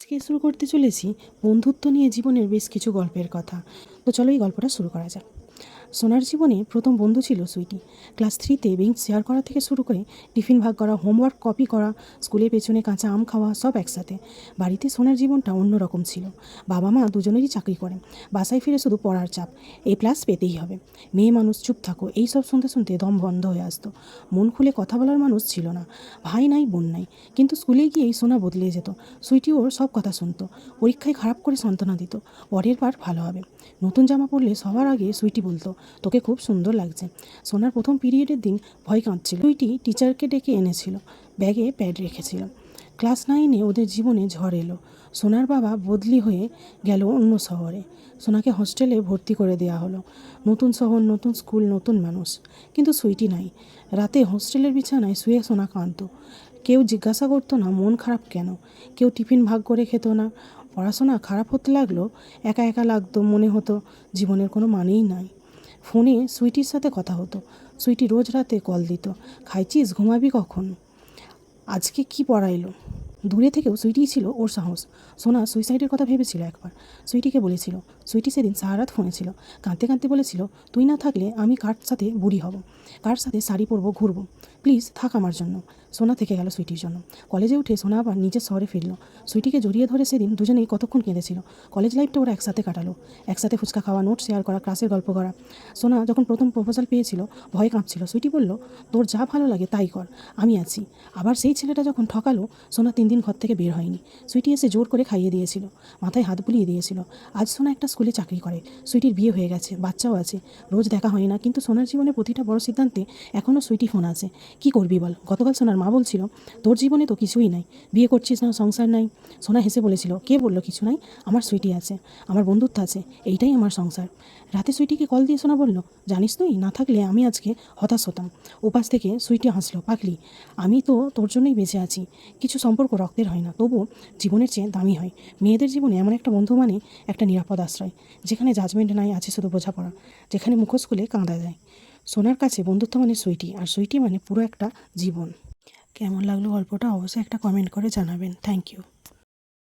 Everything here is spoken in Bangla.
আজকে শুরু করতে চলেছি বন্ধুত্ব নিয়ে জীবনের বেশ কিছু গল্পের কথা। তো চলো এই গল্পটা শুরু করা যাক। সোনার জীবনে প্রথম বন্ধু ছিল সুইটি। ক্লাস 3তে বেঞ্চ শেয়ার করা থেকে শুরু করে টিফিন ভাগ করা, হোমওয়ার্ক কপি করা, স্কুলের পেছনে কাঁচা আম খাওয়া, সব একসাথে। বাড়িতে সোনার জীবনটা অন্যরকম ছিল। বাবা মা দুজনেরই চাকরি করেন। বাসায় ফিরে শুধু পড়ার চাপ, A+ পেতেই হবে। মেয়ে মানুষ, চুপ থাকো, এই সব শুনতে শুনতে দম বন্ধ হয়ে আসতো। মন খুলে কথা বলার মানুষ ছিল না। ভাই নাই, বোন নাই। কিন্তু স্কুলে গিয়েই সোনা বদলে যেত। সুইটি ওর সব কথা শুনতো। পরীক্ষায় খারাপ করে সান্ত্বনা দিত, পরের বার ভালো হবে। নতুন জামা পরলে সবার আগে সুইটি বলতো, তোকে খুব সুন্দর লাগছে। সোনার প্রথম পিরিয়ডের দিন ভয় কাঁদছিল। সুইটি টিচারকে ডেকে এনেছিল, ব্যাগে প্যাড রেখেছিল। ক্লাস 9-এ ওদের জীবনে ঝড় এলো। সোনার বাবা বদলি হয়ে গেল অন্য শহরে। সোনাকে হোস্টেলে ভর্তি করে দেওয়া হলো। নতুন শহর, নতুন স্কুল, নতুন মানুষ। কিন্তু সুইটি নাই। রাতে হোস্টেলের বিছানায় শুয়ে সোনা কাঁদতো। কেউ জিজ্ঞাসা করতো না মন খারাপ কেন। কেউ টিফিন ভাগ করে খেত না। পড়াশোনা খারাপ হতে লাগলো, একা একা লাগতো, মনে হতো জীবনের কোনো মানেই নাই। ফোনে সুইটির সাথে কথা হতো। সুইটি রোজ রাতে কল দিত, খাইছিস, ঘুমাবি কখন, আজকে কি পড়াইলো। দূরে থেকেও সুইটিই ছিল ওর সাহস। সোনা সুইসাইডের কথা ভেবেছিল একবার। সুইটিকে বলেছিল। সুইটি সেদিন সারা রাত ফোনে ছিল। কাঁদতে কাঁদতে বলেছিল, তুই না থাকলে আমি কার সাথে বুড়ি হব, কার সাথে শাড়ি পরবো, ঘুরবো, প্লিজ থাক আমার জন্য। সোনা থেকে গেল সুইটির জন্য। কলেজে উঠে সোনা আবার নিজের শহরে ফিরল। সুইটিকে জড়িয়ে ধরে সেদিন দুজনেই কতক্ষণ কেঁদেছিল। কলেজ লাইফটা ওরা একসাথে কাটালো। একসাথে ফুচকা খাওয়া, নোট শেয়ার করা, ক্লাসের গল্প করা। সোনা যখন প্রথম প্রপোজাল পেয়েছিল ভয় কাঁপছিল। সুইটি বলল, তোর যা ভালো লাগে তাই কর, আমি আছি। আবার সেই ছেলেটা যখন ঠকালো, সোনা 3 দিন ঘর থেকে বের হয়নি। সুইটি এসে জোর করে খাইয়ে দিয়েছিল, মাথায় হাত বুলিয়ে দিয়েছিল। আজ সোনা একটা স্কুলে চাকরি করে। সুইটির বিয়ে হয়ে গেছে, বাচ্চাও আছে। রোজ দেখা হয় না, কিন্তু সোনার জীবনে প্রতিটা বড় সিদ্ধান্তে এখনও সুইটি ফোন আছে। কি করবি বল। গতকাল সোনার মা বলছিল, তোর জীবনে তো কিছুই নাই, বিয়ে করছিস না, সংসার নাই। সোনা হেসে বলেছিল, কে বললো কিছু নাই, আমার সুইটি আছে, আমার বন্ধুত্ব আছে, এইটাই আমার সংসার। রাতে সুইটিকে কল দিয়ে সোনা বলল, জানিস তুই না থাকলে আমি আজকে হতাশ হতাম। ওপাশ থেকে সুইটি হাসলো, পাগলি, আমি তো তোর জন্যই বেঁচে আছি। কিছু সম্পর্ক রক্তের হয় না, তবুও জীবনের চেয়ে দামি হয়। মেয়েদের জীবনে এমন একটা বন্ধু মানে একটা নিরাপদ আশ্রয়, যেখানে জাজমেন্ট নাই, আছে শুধু বোঝাপড়া, যেখানে মুখোশ খুলে কাঁদা যায়। সোনার কাছে বন্ধুত্ব মানে সুইটি, আর সুইটি মানে পুরো একটা জীবন। কেমন লাগলো গল্পটা অবশ্যই একটা কমেন্ট করে জানাবেন। Thank you.